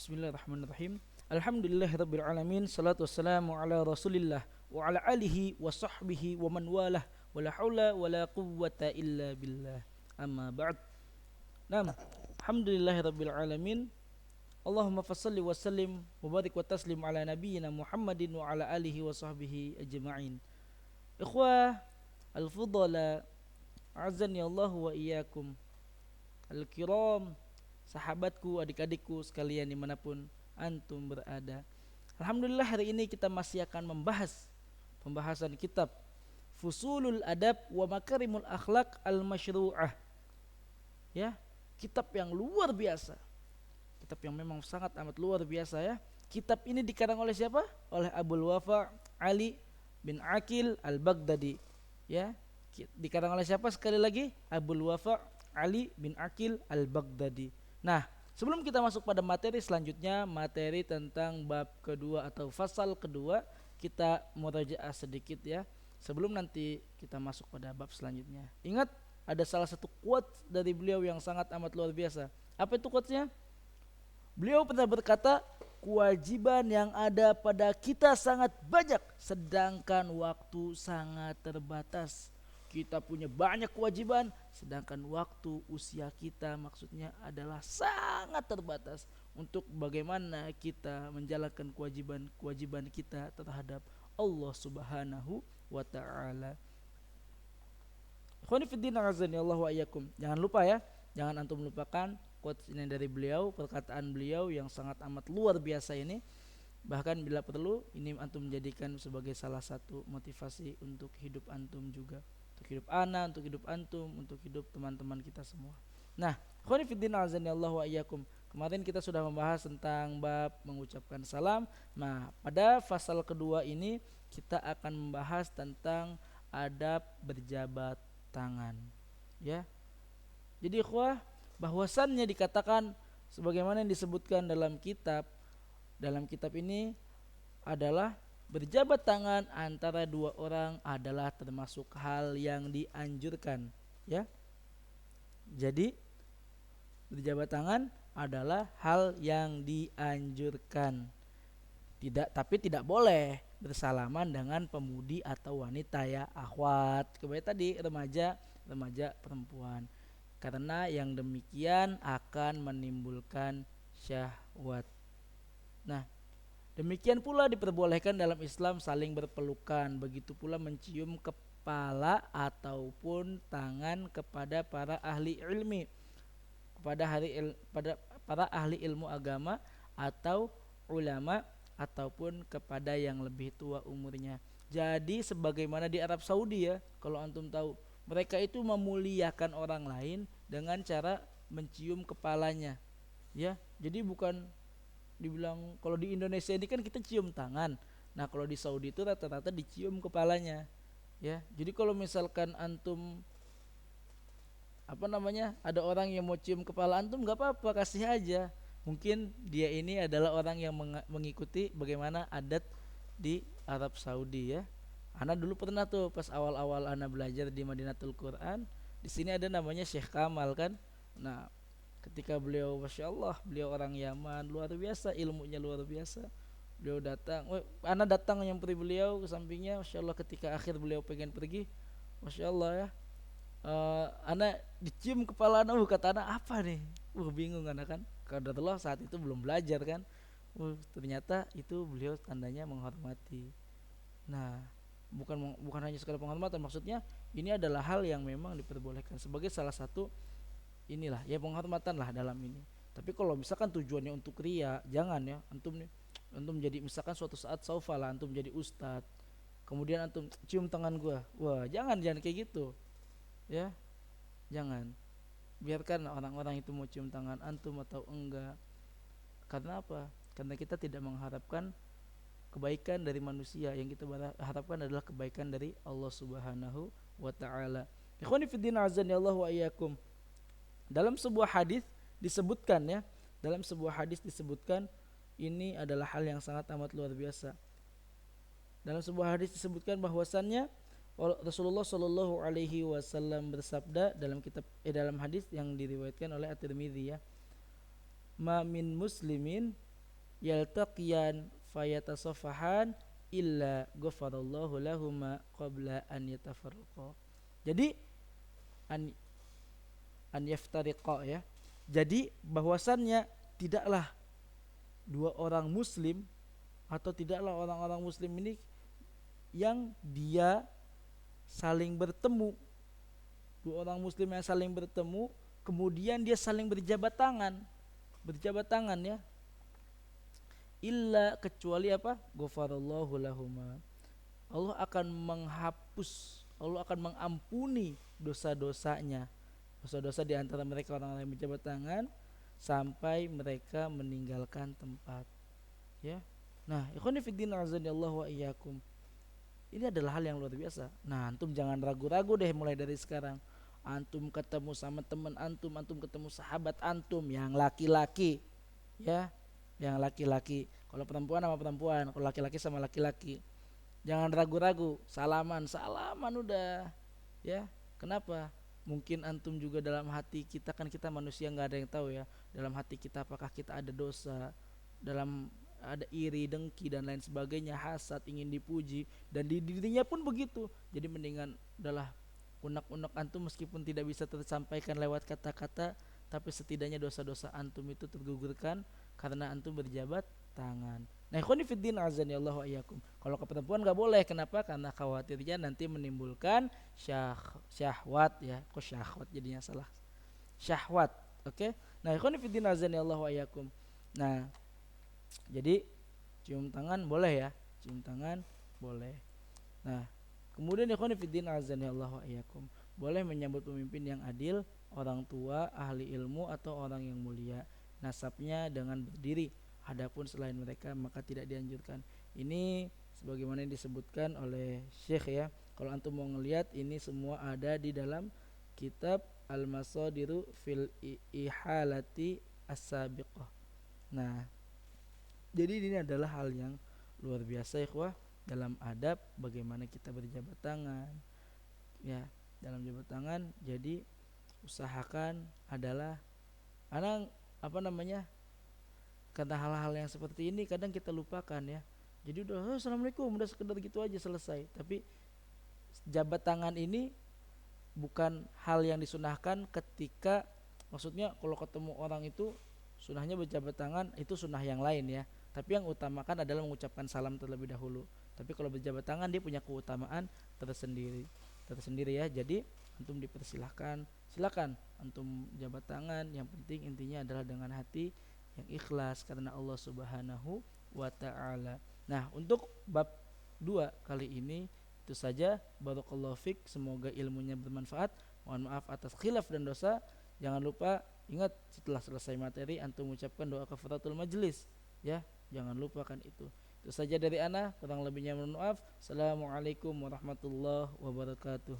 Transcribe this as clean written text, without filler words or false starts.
Bismillahirrahmanirrahim. Alhamdulillahirabbil alamin. Salatu wassalamu ala Rasulillah wa ala alihi wa sahbihi wa man walah. Wala haula wala quwwata illa billah. Amma ba'd. Naam. Alhamdulillahirabbil alamin. Allahumma fassalli wa sallim wa barik wa taslim ala nabiyyina Muhammadin wa ala alihi wa sahbihi ajma'in. Ikhwah al-fudala, azani Allah wa iyyakum. Al-kiram, sahabatku, adik-adikku sekalian dimanapun antum berada. Alhamdulillah hari ini kita masih akan membahas pembahasan kitab Fusulul Adab wa Makarimul Akhlaq Al-Masyru'ah. Ya, kitab yang luar biasa. Kitab yang memang sangat amat luar biasa ya. Kitab ini dikarang oleh siapa? Oleh Abul Wafa Ali bin Aqil Al-Baghdadi. Ya, dikarang oleh siapa sekali lagi? Abul Wafa Ali bin Aqil Al-Baghdadi. Nah, sebelum kita masuk pada materi selanjutnya, materi tentang bab kedua atau fasal kedua, kita murajaah sedikit ya. Sebelum nanti kita masuk pada bab selanjutnya. Ingat, ada salah satu quote dari beliau yang sangat amat luar biasa. Apa itu quote-nya? Beliau pernah berkata, kewajiban yang ada pada kita sangat banyak, sedangkan waktu sangat terbatas. Kita punya banyak kewajiban, sedangkan waktu usia kita maksudnya adalah sangat terbatas untuk bagaimana kita menjalankan kewajiban kita terhadap Allah Subhanahu wa taala. Ikhwani fiddin azani Allah wa iyyakum. Jangan lupa ya, jangan antum lupakan quotes ini dari beliau, perkataan beliau yang sangat amat luar biasa ini. Bahkan bila perlu ini antum menjadikan sebagai salah satu motivasi untuk hidup antum juga. Untuk hidup ana, untuk hidup antum, untuk hidup teman-teman kita semua. Nah, khoni fiddin azani Allah wa iyyakum. Kemarin kita sudah membahas tentang bab mengucapkan salam. Nah, pada fasal kedua ini kita akan membahas tentang adab berjabat tangan. Ya. Jadi ikhwah, bahwasannya dikatakan sebagaimana yang disebutkan dalam kitab ini adalah berjabat tangan antara dua orang adalah termasuk hal yang dianjurkan, ya. Jadi berjabat tangan adalah hal yang dianjurkan. Tapi tidak boleh bersalaman dengan pemudi atau wanita ya, akhwat. Kembali tadi remaja perempuan. Karena yang demikian akan menimbulkan syahwat. Nah, demikian pula diperbolehkan dalam Islam saling berpelukan, begitu pula mencium kepala ataupun tangan kepada para ahli ilmi, pada para ahli ilmu agama atau ulama ataupun kepada yang lebih tua umurnya. Jadi sebagaimana di Arab Saudi ya, kalau antum tahu, mereka itu memuliakan orang lain dengan cara mencium kepalanya. Ya, jadi bukan dibilang kalau di Indonesia ini kan kita cium tangan. Nah, kalau di Saudi itu rata-rata dicium kepalanya. Ya. Jadi kalau misalkan antum ada orang yang mau cium kepala antum, enggak apa-apa, kasih aja. Mungkin dia ini adalah orang yang mengikuti bagaimana adat di Arab Saudi ya. Ana dulu pernah tuh pas awal-awal ana belajar di Madinatul Quran, di sini ada namanya Syekh Kamal kan. Nah, ketika beliau, masya Allah, beliau orang Yaman, luar biasa, ilmunya luar biasa. Beliau datang, anak datang nyamperin beliau ke sampingnya, masya Allah, ketika akhir beliau pengen pergi, masya Allah ya, anak dicium kepala anak, kata anak apa nih? Bingung anak kan, kadarullah saat itu belum belajar kan, ternyata itu beliau tandanya menghormati. Nah, bukan hanya sekadar penghormatan, maksudnya ini adalah hal yang memang diperbolehkan sebagai salah satu inilah ya penghormatan lah dalam ini. Tapi kalau misalkan tujuannya untuk ria, jangan ya. Antum jadi misalkan suatu saat saufa lah antum jadi ustadz, kemudian antum cium tangan gua, wah jangan kayak gitu ya, jangan. Biarkan orang-orang itu mau cium tangan antum atau enggak. Karena apa? Karena kita tidak mengharapkan kebaikan dari manusia, yang kita harapkan adalah kebaikan dari Allah Subhanahu wa taala. Ikhwani fiddin azani Allah wa iyyakum. Dalam sebuah hadis disebutkan ya, ini adalah hal yang sangat amat luar biasa. Dalam sebuah hadis disebutkan bahwasannya Rasulullah Shallallahu Alaihi Wasallam bersabda dalam hadis yang diriwayatkan oleh At-Tirmidzi ya, ma min muslimin yaltaqiyan fayatasafahan illa ghafarallahu lahuma qabla an yatafarraqa. Jadi an an yaftariqa ya. Jadi bahwasannya tidaklah dua orang muslim atau tidaklah orang-orang muslim ini yang dia saling bertemu, dua orang muslim yang saling bertemu kemudian dia saling berjabat tangan ya, illa kecuali apa, ghafarallahu lahuma, Allah akan menghapus, Allah akan mengampuni dosa-dosanya, dosa-dosa di antara mereka orang-orang yang berjabat tangan sampai mereka meninggalkan tempat ya. Nah, ikhwani fiddin azanillahu wa iyyakum, ini adalah hal yang luar biasa. Nah, antum jangan ragu-ragu deh mulai dari sekarang. Antum ketemu sama teman antum, antum ketemu sahabat antum yang laki-laki ya, yang laki-laki. Kalau perempuan sama perempuan, kalau laki-laki sama laki-laki. Jangan ragu-ragu, salaman udah ya. Kenapa? Mungkin antum juga dalam hati kita, kan kita manusia nggak ada yang tahu ya, dalam hati kita apakah kita ada dosa, dalam ada iri, dengki dan lain sebagainya, hasad, ingin dipuji, dan di dirinya pun begitu. Jadi mendingan adalah unek-unek antum meskipun tidak bisa tersampaikan lewat kata-kata, tapi setidaknya dosa-dosa antum itu tergugurkan karena antum berjabat tangan. Nah, ikhwani fiddin azani Allah wa iyyakum. Kalau ke perempuan nggak boleh, kenapa? Karena khawatirnya nanti menimbulkan syahwat ya. Kok syahwat jadinya salah? Syahwat. Oke. Nah, ikhwani fiddin azani Allah wa iyyakum. Nah, jadi cium tangan boleh ya, cium tangan boleh. Nah, kemudian ikhwan fillah azani Allah wa iyyakum, boleh menyambut pemimpin yang adil, orang tua, ahli ilmu atau orang yang mulia, nasabnya dengan berdiri. Adapun selain mereka maka tidak dianjurkan. Ini sebagaimana yang disebutkan oleh Syekh ya. Kalau antum mau ngelihat, ini semua ada di dalam kitab Al-Masadiru fil Ihalati As-Sabiqah. Nah, jadi ini adalah hal yang luar biasa ikhwah, dalam adab bagaimana kita berjabat tangan ya, dalam jabat tangan. Jadi usahakan adalah anak apa namanya, karena hal-hal yang seperti ini kadang kita lupakan ya. Jadi udah assalamualaikum, udah sekedar gitu aja selesai. Tapi jabat tangan ini bukan hal yang disunahkan ketika, maksudnya kalau ketemu orang itu sunahnya berjabat tangan, itu sunah yang lain ya. Tapi yang utamakan adalah mengucapkan salam terlebih dahulu. Tapi kalau berjabat tangan dia punya keutamaan tersendiri ya. Jadi antum dipersilahkan, silakan antum jabat tangan. Yang penting intinya adalah dengan hati yang ikhlas karena Allah Subhanahu wa taala. Nah, untuk bab 2 kali ini itu saja. Barakallahu fik, semoga ilmunya bermanfaat. Mohon maaf atas khilaf dan dosa. Jangan lupa ingat setelah selesai materi antum ucapkan doa kafaratul majlis ya. Jangan lupakan itu. Itu saja dari ana, kurang lebihnya mohon maaf. Assalamualaikum warahmatullahi wabarakatuh.